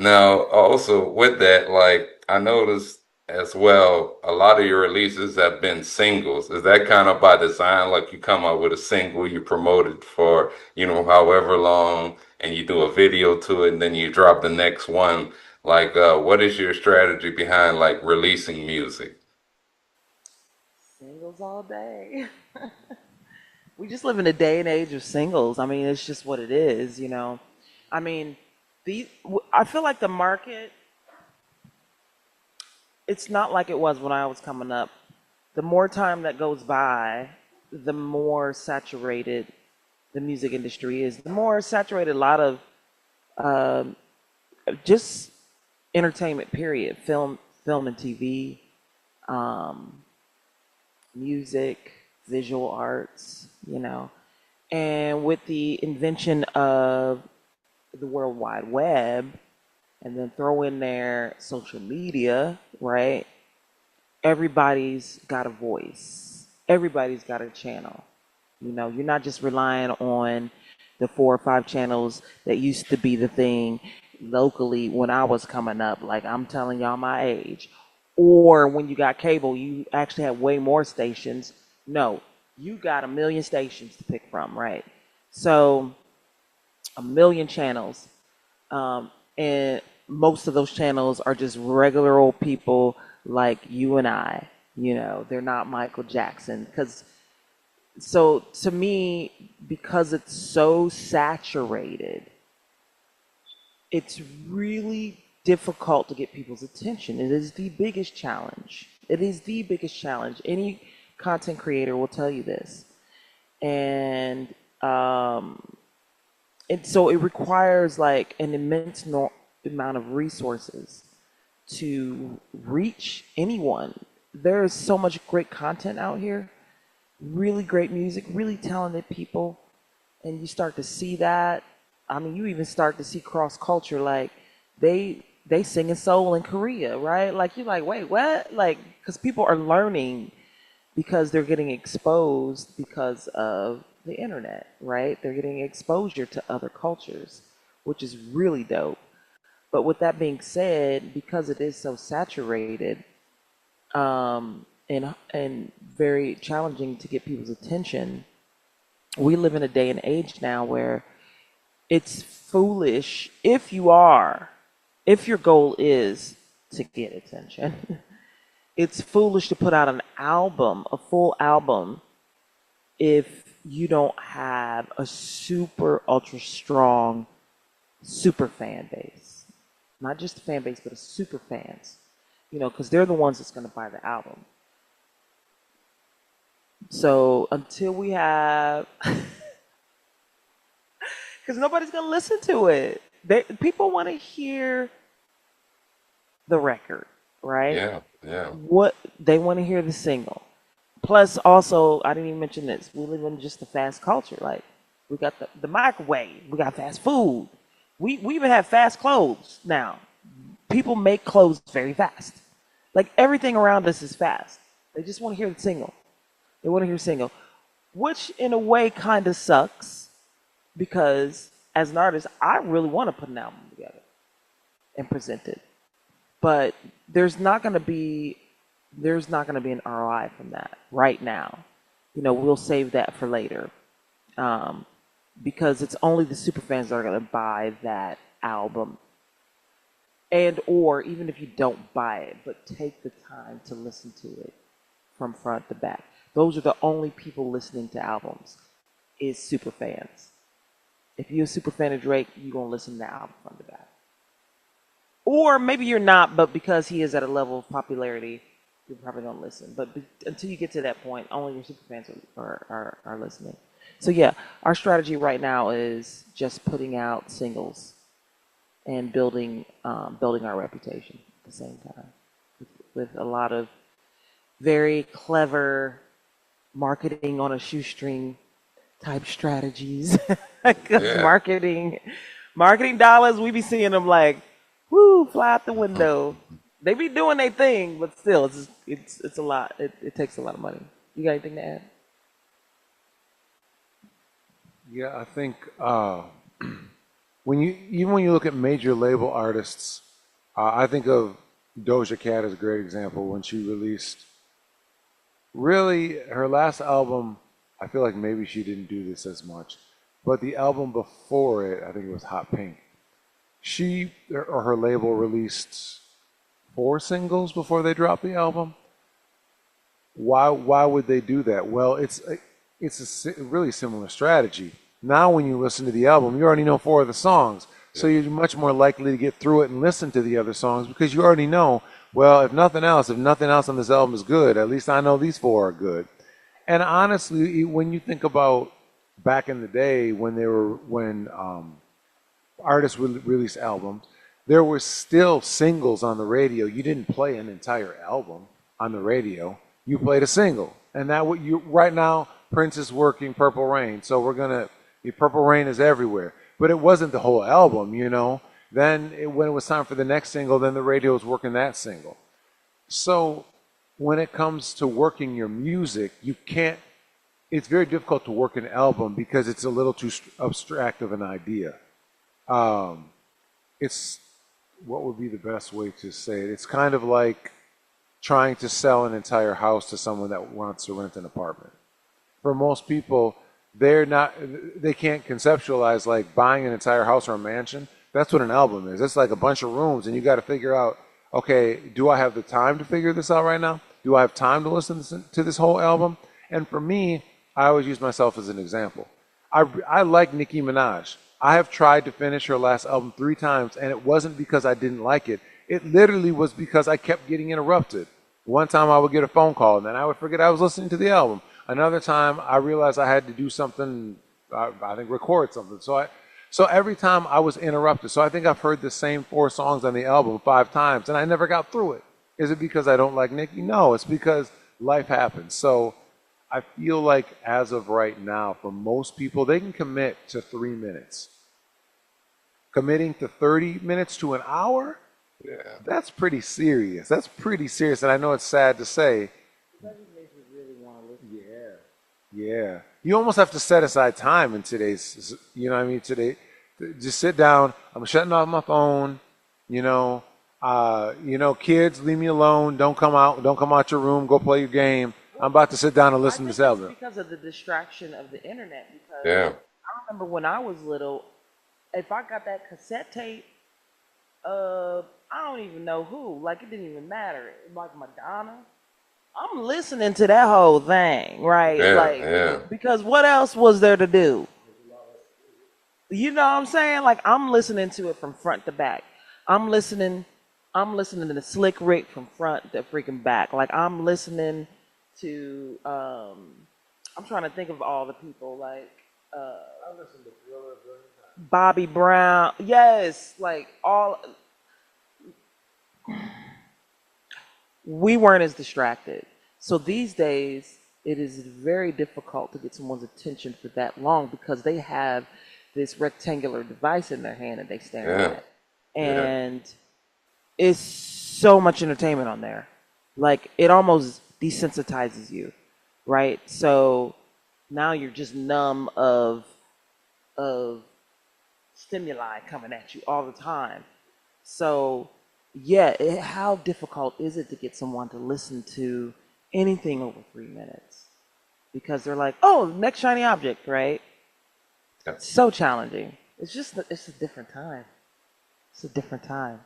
Now, also with that, like I noticed as well, a lot of your releases have been singles. Is that kind of by design? Like you come out with a single, you promote it for, however long, and you do a video to it, and then you drop the next one. Like, what is your strategy behind like releasing music? Singles all day. We just live in a day and age of singles. I mean, it's just what it is, you know. I mean, I feel like the market, it's not like it was when I was coming up. The more time that goes by, the more saturated the music industry is. The more saturated a lot of um, just entertainment, period, film and TV, um, music, visual arts, you know. And with the invention of the World Wide Web, and then throw in there social media, right? Everybody's got a voice. Everybody's got a channel. You know, you're not just relying on the 4 or 5 channels that used to be the thing locally when I was coming up. Like I'm telling y'all my age. Or when you got cable, you actually had way more stations. No, you got a million stations to pick from, right? So a million channels. And most of those channels are just regular old people like you and I. You know, they're not Michael Jackson. Because so to me, because it's so saturated, it's really difficult to get people's attention. It is the biggest challenge. It is the biggest challenge. Any content creator will tell you this. And so it requires like an immense amount of resources to reach anyone. There is so much great content out here, really great music, really talented people, and you start to see that. I mean, you even start to see cross culture. Like they sing in soul in Korea, right? Like you're like, wait, what? Like, because people are learning because they're getting exposed because of the internet, right? They're getting exposure to other cultures, which is really dope. But with that being said, because it is so saturated, and very challenging to get people's attention, we live in a day and age now where it's foolish if your goal is to get attention. It's foolish to put out an album, a full album, if you don't have a super ultra strong super fan base. Not just a fan base, but a super fans. You know, because they're the ones that's going to buy the album. So until we have, because nobody's going to listen to it. People want to hear the record, right? Yeah, yeah. What they want to hear the single. Plus, also, I didn't even mention this. We live in just the fast culture. Like, we got the microwave. We got fast food. We even have fast clothes now. People make clothes very fast. Like everything around us is fast. They just want to hear the single. They want to hear single, which in a way kind of sucks because as an artist, I really want to put an album together and present it. But there's not going to be there's not going to be an ROI from that right now. You know, we'll save that for later, um, because it's only the super fans that are going to buy that album, and or even if you don't buy it, but take the time to listen to it from front to back. Those are the only people listening to albums is super fans. If you're a super fan of Drake, you're gonna listen to the album front to back. Or maybe you're not, but because he is at a level of popularity, you're probably gonna listen. But until you get to that point, only your super fans are listening. So yeah, our strategy right now is just putting out singles and building our reputation at the same time with a lot of very clever marketing on a shoestring type strategies. Because Yeah. marketing dollars, we be seeing them like, whoo, fly out the window. They be doing their thing, but still, it's a lot. It takes a lot of money. You got anything to add? Yeah, I think even when you look at major label artists, I think of Doja Cat as a great example when she released really her last album. I feel like maybe she didn't do this as much, but the album before it, I think it was Hot Pink. She or her label released 4 singles before they dropped the album. Why would they do that? Well, it's a really similar strategy. Now, when you listen to the album, you already know 4 of the songs, so Yeah. you're much more likely to get through it and listen to the other songs because you already know. Well, if nothing else on this album is good, at least I know these 4 are good. And honestly, when you think about back in the day when artists would release albums, there were still singles on the radio. You didn't play an entire album on the radio. You played a single, and that what you right now. Prince is working Purple Rain, so Purple Rain is everywhere. But it wasn't the whole album, you know. When it was time for the next single, then the radio was working that single. So when it comes to working your music, you can't. It's very difficult to work an album because it's a little too abstract of an idea. Um, it's what would be the best way to say it? It's kind of like trying to sell an entire house to someone that wants to rent an apartment. For most people, they can't conceptualize like buying an entire house or a mansion. That's what an album is. It's like a bunch of rooms, and you got to figure out, okay, do I have the time to figure this out right now? Do I have time to listen to this whole album? And for me, I always use myself as an example. I like Nicki Minaj. I have tried to finish her last album 3 times, and it wasn't because I didn't like it. It literally was because I kept getting interrupted. One time I would get a phone call, and then I would forget I was listening to the album. Another time I realized I had to do something, I think record something. So every time I was interrupted. So I think I've heard the same 4 songs on the album 5 times, and I never got through it. Is it because I don't like Nicki? No, it's because life happens. So I feel like as of right now, for most people, they can commit to 3 minutes. Committing to 30 minutes to an hour, Yeah. that's pretty serious. That's pretty serious. And I know it's sad to say. That just makes me really want to listen. Yeah. You almost have to set aside time in today's, you know what I mean? Today, just sit down. I'm shutting off my phone, you know. Kids, leave me alone. Don't come out. Don't come out your room. Go play your game. I'm about to sit down and I listen to think this it's album. because of the distraction of the internet. Because Yeah. I remember when I was little, if I got that cassette tape, I don't even know who. Like it didn't even matter. Like Madonna, I'm listening to that whole thing, right? Yeah. Like Yeah. because what else was there to do? You know what I'm saying? Like I'm listening to it from front to back. I'm listening. I'm listening to the Slick Rick from front to freaking back. Like I'm listening to. I'm trying to think of all the people like Bobby Brown. Yes, like all. We weren't as distracted. So these days, it is very difficult to get someone's attention for that long because they have this rectangular device in their hand that they stare Yeah. at. Yeah. And it's so much entertainment on there. Like it almost desensitizes you, right? So now you're just numb of stimuli coming at you all the time. So yeah, how difficult is it to get someone to listen to anything over 3 minutes? Because they're like, oh, next shiny object, right? Yeah. So challenging. It's a different time. It's a different time.